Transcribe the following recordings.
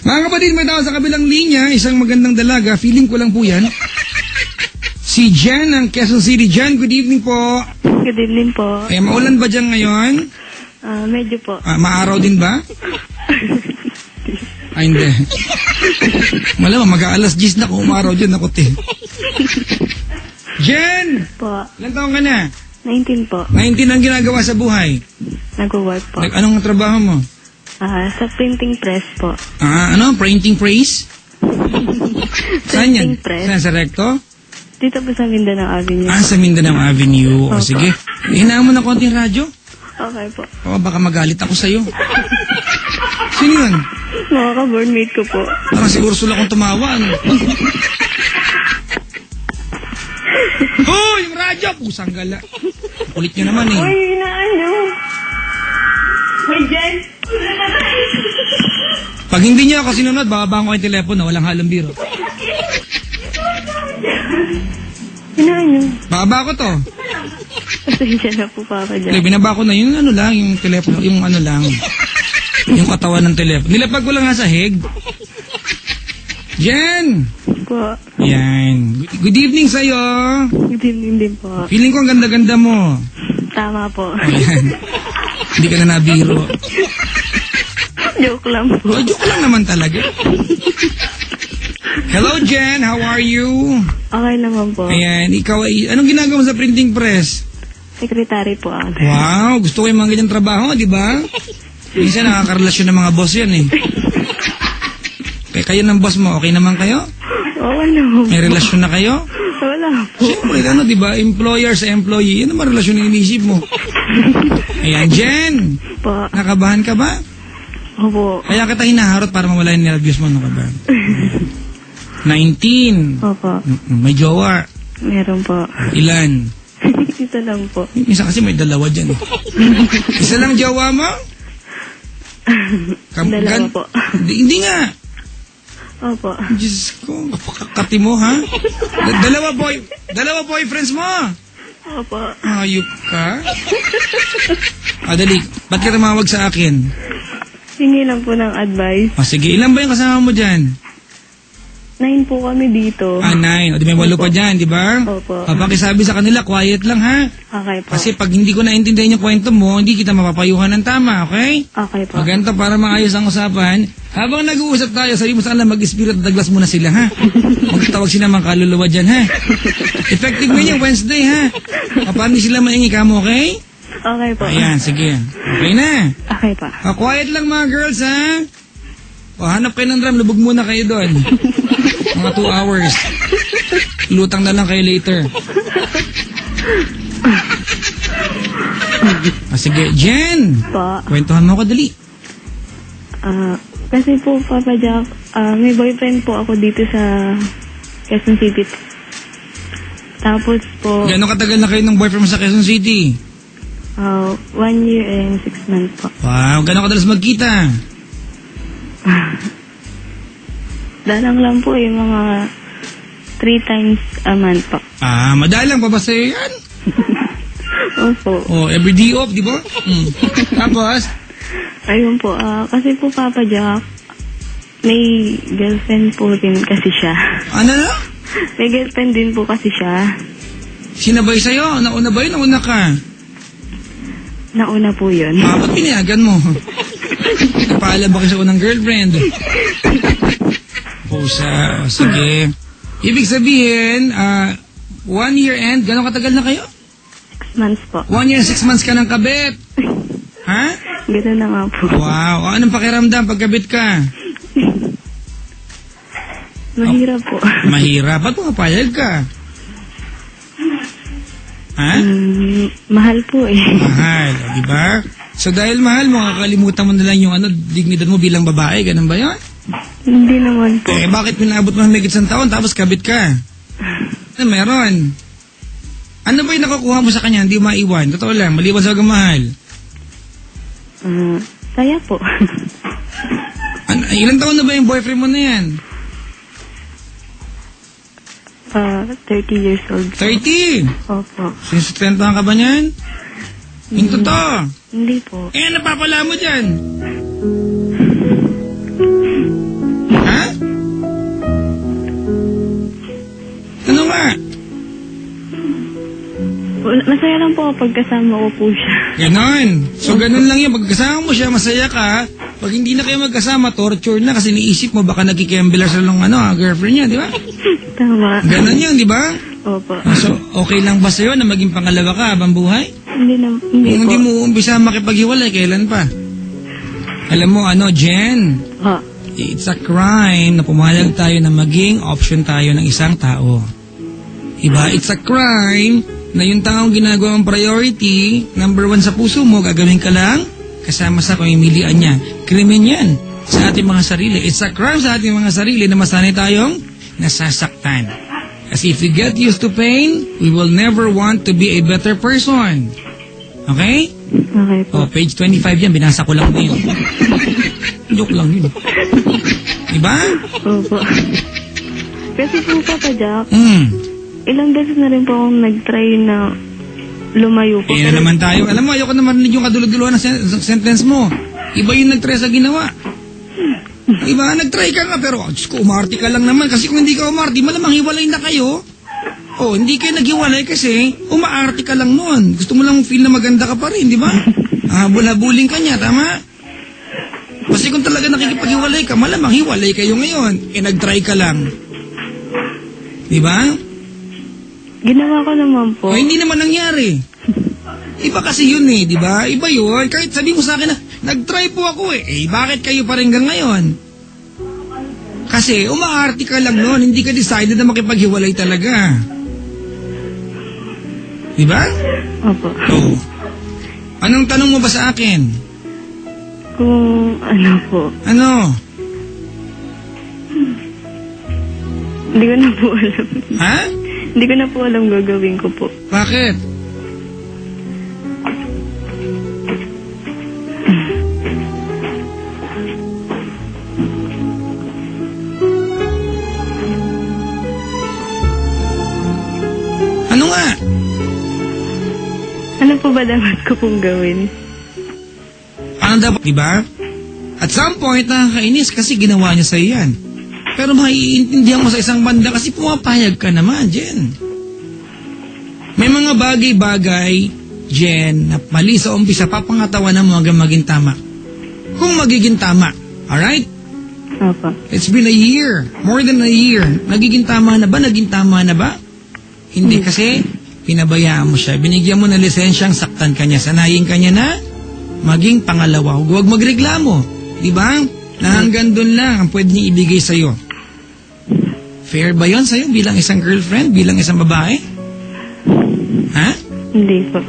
Mga kapatid, may tao sa kabilang linya, isang magandang dalaga, feeling ko lang po yan. Si Jen ng Quezon City. Jen, good evening po. Good evening po. Eh, maulan ba dyan ngayon? Medyo po. Maaraw din ba? Ay, hindi. Malamang, mag-aalas 10 na kung umaraw dyan, ako te. Jen! Po. Ilang taong ka na? 19 po. 19 ang ginagawa sa buhay. Nag-work po. Anong trabaho mo? Sa printing press po. Printing press? Saan yan? Printing press. Saan, sa Recto? Dito po sa Mindanao Avenue. Sa Mindanao Avenue. O, sige. Hinaan mo na konting radyo? Okay po. Baka magalit ako sa'yo. Sino yun? Mga ka-boardmate ko po. Parang siguro sula kong tumawa. Oh, yung radyo! Pusang gala. Kulit nyo naman eh. Uy, inaano? May Jen? Pag hindi nyo ako sinunod, bababa ko yung telepono. Walang halong biro. Inaano? Bababa ko to. Pasensya na po, Papa Jack. Okay, binaba ko na yung yung telepono, yung yung katawan ng telepono. Nilapag ko lang nga sa hig. Jen! Po. Yan. Good evening sa'yo. Good evening din po. Feeling ko ang ganda-ganda mo. Tama po. Ayan. Hindi ka na nabiro. Joke lang po. Joke lang naman talaga. Hello, Jen. How are you? Okay naman po. Ayan. Ikaw ay, anong ginagawa mo sa printing press? Secretary po ako. Wow. Gusto ko yung mga ganyang trabaho, di ba? Minsan nakakarelasyon ng mga boss yan eh. Kayo ng boss mo, okay naman kayo? Okay naman. May relasyon na kayo? Wala po. Siyempre, di ba? Employer sa employee. Yan naman relasyon na inisip mo. Ayan, Jen. Po. Nakabahan ka ba? Opo. Kaya kita hinaharot para mawala yung nervyos mo. Nakabahan. 19. Opo. May jowa. Meron po. Ilan? Isa lang po. Isa kasi may dalawa dyan. Isa lang jowa mo? Dalawa po. Hindi nga. Opo. Diyos ko, kapakakati mo, ha? Dalawa boyfriends mo? Opo. Ayup ka? Dali, ba't ka tumawag sa akin? Hingi lang po ng advice. Sige, ilan ba yung kasama mo dyan? 9 po kami dito. 9. O, di may 8 pa dyan, di ba? Opo. Papakisabi sa kanila, quiet lang, ha? Okay po. Kasi pag hindi ko naintindihan yung kwento mo, hindi kita mapapayuhan ng tama, okay? Okay po. Maganda para maayos ang usapan. Habang nag-uusap tayo, sabi mo sa kanila, mag-spirit at daglas muna sila, ha? Magtawag sila mga kaluluwa dyan, ha? Effective mo yung Wednesday, ha? Paano sila maingi ka mo, okay? Okay po. Ayan, sige. Okay na. Okay pa. Quiet lang mga girls, ha? Hanap kayo ng drum, lubog muna kayo doon. Mga 2 hours. Lutang na lang kayo later. Sige, Jen. Po. Kwentuhan mo ko, dali. Kasi po, Papa Jack, may boyfriend po ako dito sa Quezon City. Tapos po... Gano'ng katagal na kayo ng boyfriend mo sa Quezon City? 1 year and 6 months po. Wow, gano'ng kadalas magkita? Dalang lang po yung mga 3 times a month po. Madalang pa ba sa'yo yan? Opo. Every day off, di ba? Tapos? Ayun po, kasi po Papa Jack, may girlfriend po rin kasi siya. Ano na? May girlfriend din po kasi siya. Sinabay sa'yo? Nauna ba yun? Nauna ka? Nauna po yun. Ba't pinayagan mo? Napaalam ba kayo sa unang girlfriend? Sige. Ibig sabihin, 1 year and, gano'ng katagal na kayo? 6 months po. 1 year and 6 months ka ng kabit. Ha? Gano'n na nga po. Wow. Anong pakiramdam pag kabit ka? Mahirap po. Mahirap. Ba't pumapayag ka? Ha? Mahal po eh. Mahal. Diba? So dahil mahal mo, kakalimutan mo na lang yung dignidad mo bilang babae. Ganun ba yun? Hindi naman po. Bakit pinaabot mo ng higit isang taon tapos kabit ka? Meron. Ano ba yung nakukuha mo sa kanya? Hindi maiwan. Totoo lang. Maliwan sa pagmamahal. Saya po. Ilang taon na ba yung boyfriend mo na yan? 30 years old. 30? Opo. Sinusustentuhan ka ba niyan? Yung totoo? Hindi po. Napapala mo dyan. Masaya lang po kapag kasama ko po siya. Ganon. So, ganon lang yun. Pag kasama mo siya, masaya ka. Pag hindi na kayo magkasama, torture na kasi niisip mo baka nagkikembela sa lang girlfriend niya, di ba? Tama. Ganon yun, di ba? Opo. So, okay lang ba sa'yo na maging pangalawa ka habang buhay? Hindi Kung hindi po. mo umpisa makipaghiwalay, kailan pa? Alam mo, Jen? Ha? It's a crime na pumayag tayo na maging option tayo ng isang tao. Diba? It's a crime na yung taong ginagawa ang priority, number 1 sa puso mo, gagawin ka lang, kasama sa pamimilian niya. Krimen yan sa ating mga sarili. It's a crime sa ating mga sarili na masanay tayong nasasaktan. Kasi if we get used to pain, we will never want to be a better person. Okay? Okay po. Page 25 yan, binasa ko lang din. Joke lang yun. Diba? Opo. Kasi po, Papa Jack, Hmm. ilang beses na rin po akong nag-try na lumayo po. Kaya na naman tayo. Alam mo, ayoko naman yung kadulog-duluhan ng sentence mo. Iba yung nag-try sa ginawa. Iba, nag-try ka nga, pero Diyos ko, umarte ka lang naman. Kasi kung hindi ka umarte, malamang hiwalay na kayo. Hindi kayo naghiwalay kasi umaarte ka lang noon. Gusto mo lang feel na maganda ka pa rin, di ba? Habul-habulin ka niya, tama? Kasi kung talaga nakikipaghiwalay ka, malamang hiwalay kayo ngayon. Nag-try ka lang. Di ba? Ginawa ko naman po. Hindi naman nangyari. Iba kasi yun di ba? Iba yun. Kahit sabi mo sa akin na, nag-try po ako bakit kayo pa rin hanggang ngayon? Kasi umaarte ka lang noon, hindi ka decided na makipaghiwalay talaga. Di ba? Opo. Oo. Anong tanong mo ba sa akin? Kung ano po. Ano? Hindi ko na po alam. Ha? Hindi ko na po alam gagawin ko po. Bakit? Ano nga? Ano po ba dapat ko pong gawin? Ano dapat, di ba? At some point, nakakainis kasi ginawa niya sa'yo yan. Pero maiintindihan mo sa isang banda kasi pumapayag ka naman, Jen. May mga bagay-bagay, Jen, na mali sa umpisa, papangatawanan mo hanggang maging tama. Kung magiging tama, alright? Opo. It's been a year, more than a year. Nagiging tama na ba? Naging tama na ba? Hindi kasi, pinabayaan mo siya. Binigyan mo na lisensyang saktan ka niya. Sanayin ka niya na maging pangalawa. Huwag magreklamo. Di ba? Na hanggang doon lang ang pwede niya ibigay sa'yo. Fair ba yun sa'yo bilang isang girlfriend? Bilang isang babae? Ha? Hindi po.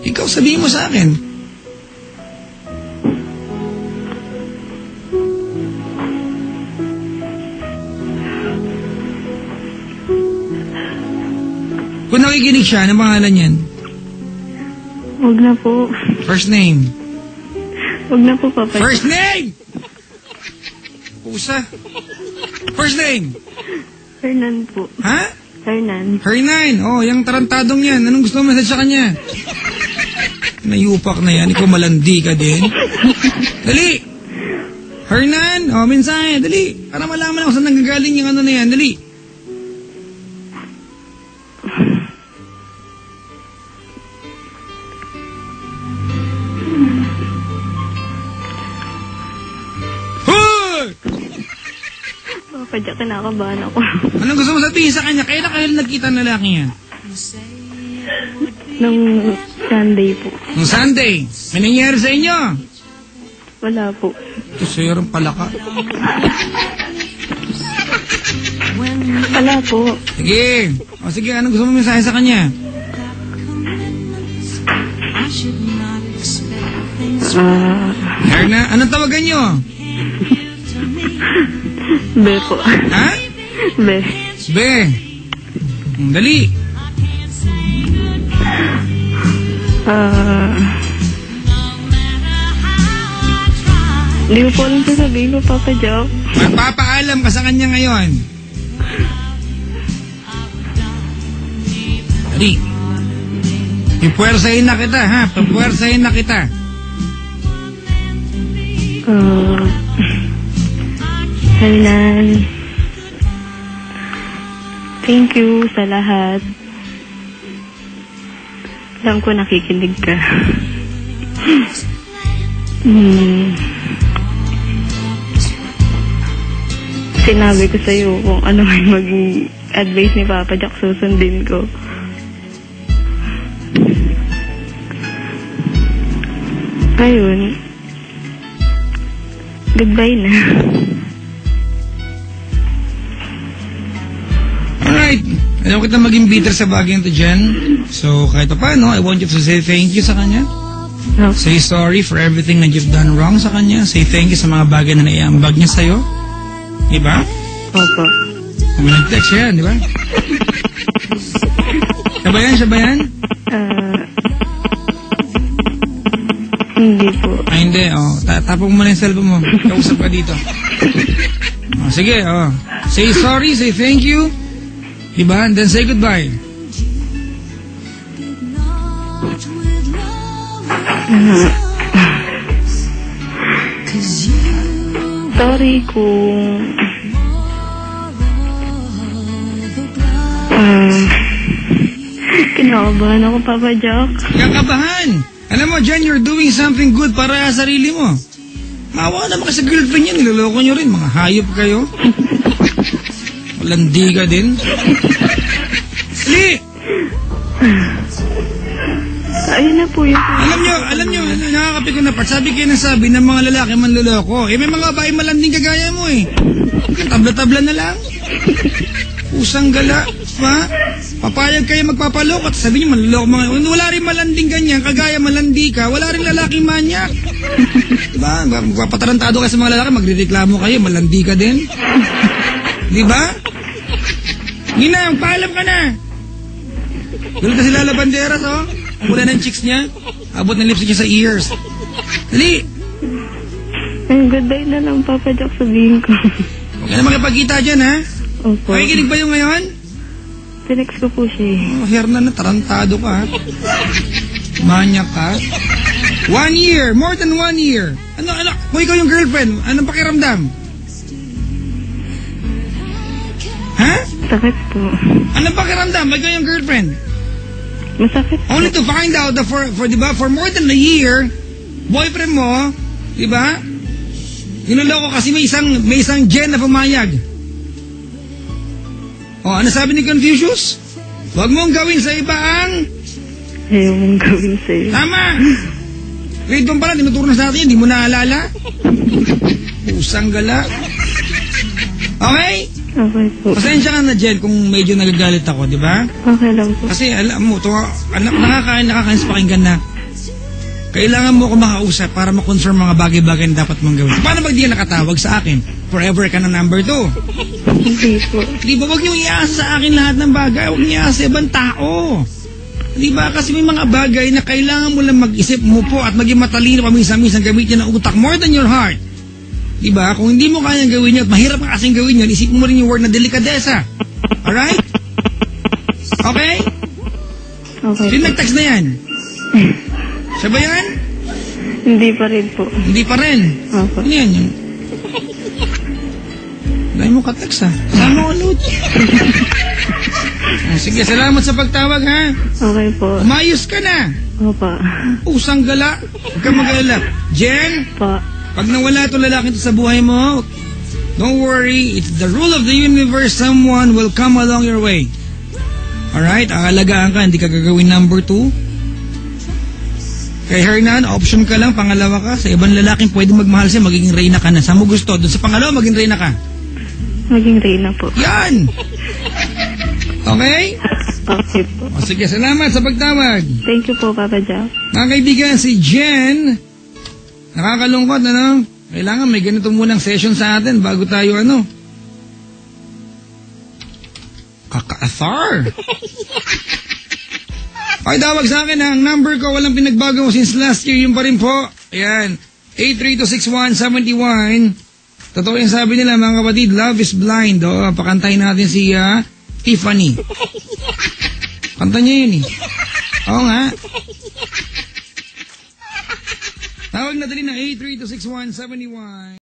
Ikaw sabihin mo sa akin. Kung nakikinig siya, anong pangalan yan? Huwag na po. First name. Huwag na po, Papa. First name! Pusa. First name. Hernan po. Ha? Hernan. Hernan. Yung tarantadong yan. Anong gusto mo message sa kanya? Nayupak na yan. Ikaw malandi ka din. Dali! Hernan! Mensahe. Dali. Para malaman ako saan nanggagaling yung ano na yan. Dali. Papa Jack, kinakabahan ako. Anong gusto mo sabihin sa kanya? Kaya na kayo nakita na lalaki yan? Nung Sunday po. Nung Sunday. May nangyari sa inyo? Wala po. Ito sa'yo rin pala ka. Wala po. Sige. Sige, anong gusto mo mensahe sa kanya? Herna, anong tawagan nyo? Be po. Ha? Be. Be. Dali. Hindi ko po alam sasabihin ko, Papa Jack. Magpapaalam ka sa kanya ngayon. Dali. Pipuwersahin na kita, ha? Pipuwersahin na kita. Hernan, thank you sa lahat. Alam ko nakikinig ka. Sinabi ko sa'yo kung ano may maging advice ni Papa Jack, susundin ko. Ayun. Goodbye na. Alright. Ayaw kita maging bitter sa bagay nito, Jen. So, kahit pa paano, I want you to say thank you sa kanya. No. Say sorry for everything that you've done wrong sa kanya. Say thank you sa mga bagay na naiambag niya sa'yo. Diba? Opo. Kung nag-text siya yan, diba? Siya ba yan? Siya ba yan? Hindi po. Ay, hindi. Oh, tapong mo na yung cellphone mo. Kausap ka dito. Oh, sige, oh. Say sorry, say thank you. Diba? And then say goodbye. Sorry kung kinakabahan ako, Papa Jack. Kakabahan! Alam mo, Jen, you're doing something good para sa sarili mo. Maawa naman ka sa girlfriend niya, niloloko nyo rin. Mga hayop kayo. Landi ka din. Li! Ayun na po yun. Alam nyo, nakakapit ko na part. Sabi kayo nasabi ng mga lalaki manloloko. Eh, may mga babae malanding kagaya mo eh. Tabla-tabla na lang. Usang gala. Ha? Papayag kayo magpapaloko at sabi nyo manloloko mga... Wala rin malanding ganyan. Kagaya malandi ka. Wala rin lalaking manyak. Diba? Magpapatarantado kayo sa mga lalaki. Magrereklamo kayo. Malandi ka din. Diba? Gina, paalam ka na. Gulat na si Lala Banderas, oh. Mula ng chicks niya. Abot ng lips niya sa ears. Dali. Goodbye na lang, Papa Jack, sabihin ko. Huwag ka na makipagkita dyan, ha? Opo. Makikinig ba yung ngayon? Tinext ko po siya eh. Oh, Hernan, tarantado ka, ha? Manyak ka. 1 year. More than 1 year. Ano? Kung ikaw yung girlfriend, anong pakiramdam? Ha? Sakit po. Anong pakiramdam? Ikaw yung girlfriend? Masakit po. Only to find out that diba, for more than a year, boyfriend mo, diba? Niloloko kasi may isang Jen na pumayag. Oh, ano sabi ni Confucius? Huwag mong gawin sa iba ang... Ayaw mong gawin sa'yo. Tama! Wait, doon pala, tinuturo na sa atin, hindi mo naalala? Pusang gala. Okay? Okay po. Pasensya ka na, Jen, kung medyo nagagalit ako, di ba? Okay lang po. Kasi alam mo, nakakainis pakinggan na kailangan mo ako makausap para ma-confirm mga bagay-bagay na dapat mong gawin. Paano pag di ka nakatawag sa akin? Forever ka na number 2. Hindi po. Di ba, huwag niyo iasa sa akin lahat ng bagay. Huwag niyo iasa sa ibang tao. Di ba? Kasi may mga bagay na kailangan mo lang mag-isip mo po at maging matalino paminsan-minsan gamitin ng utak more than your heart. Diba? Kung hindi mo kayang gawin yun at mahirap ka kasing gawin yun, isipin mo rin yung word na delikadesa. Alright? Okay? Okay. Sino nag-text na yan? Siya ba yan? Hindi pa rin po. Hindi pa rin. Okay. Ano yan yun? Dahil mo ka-text ha. Sama ko loot. Sige, salamat sa pagtawag ha. Okay po. Umayos ka na. Opa. Usang gala. Huwag ka mag-alala. Jen? Pa. Pag nawala itong lalaki ito sa buhay mo, don't worry, it's the rule of the universe, someone will come along your way. Alright, aalagaan ka, hindi ka gagawin number 2. Kay Hernan, option ka lang, pangalawa ka. Sa ibang lalaking pwede magmahal siya, magiging reyna ka na. Saan mo gusto? Doon sa pangalawa, maging reyna ka. Maging reyna po. Yan! Okay? Okay po. O sige, salamat sa pagtawag. Thank you po, Papa Jack. Mga kaibigan, si Jen, nakakalungkot, ano? Kailangan may ganito munang session sa atin bago tayo, ano? Kaka-athar! Pakitawag sa akin, ang number ko, walang pinagbago since last year, yun pa rin po. Ayan, 8326171. Totoo yung sabi nila, mga kapatid, love is blind. O, pakantayin natin si Tiffany. Kanta niya yun eh. Oo nga. Tawag na dali ng 8326171.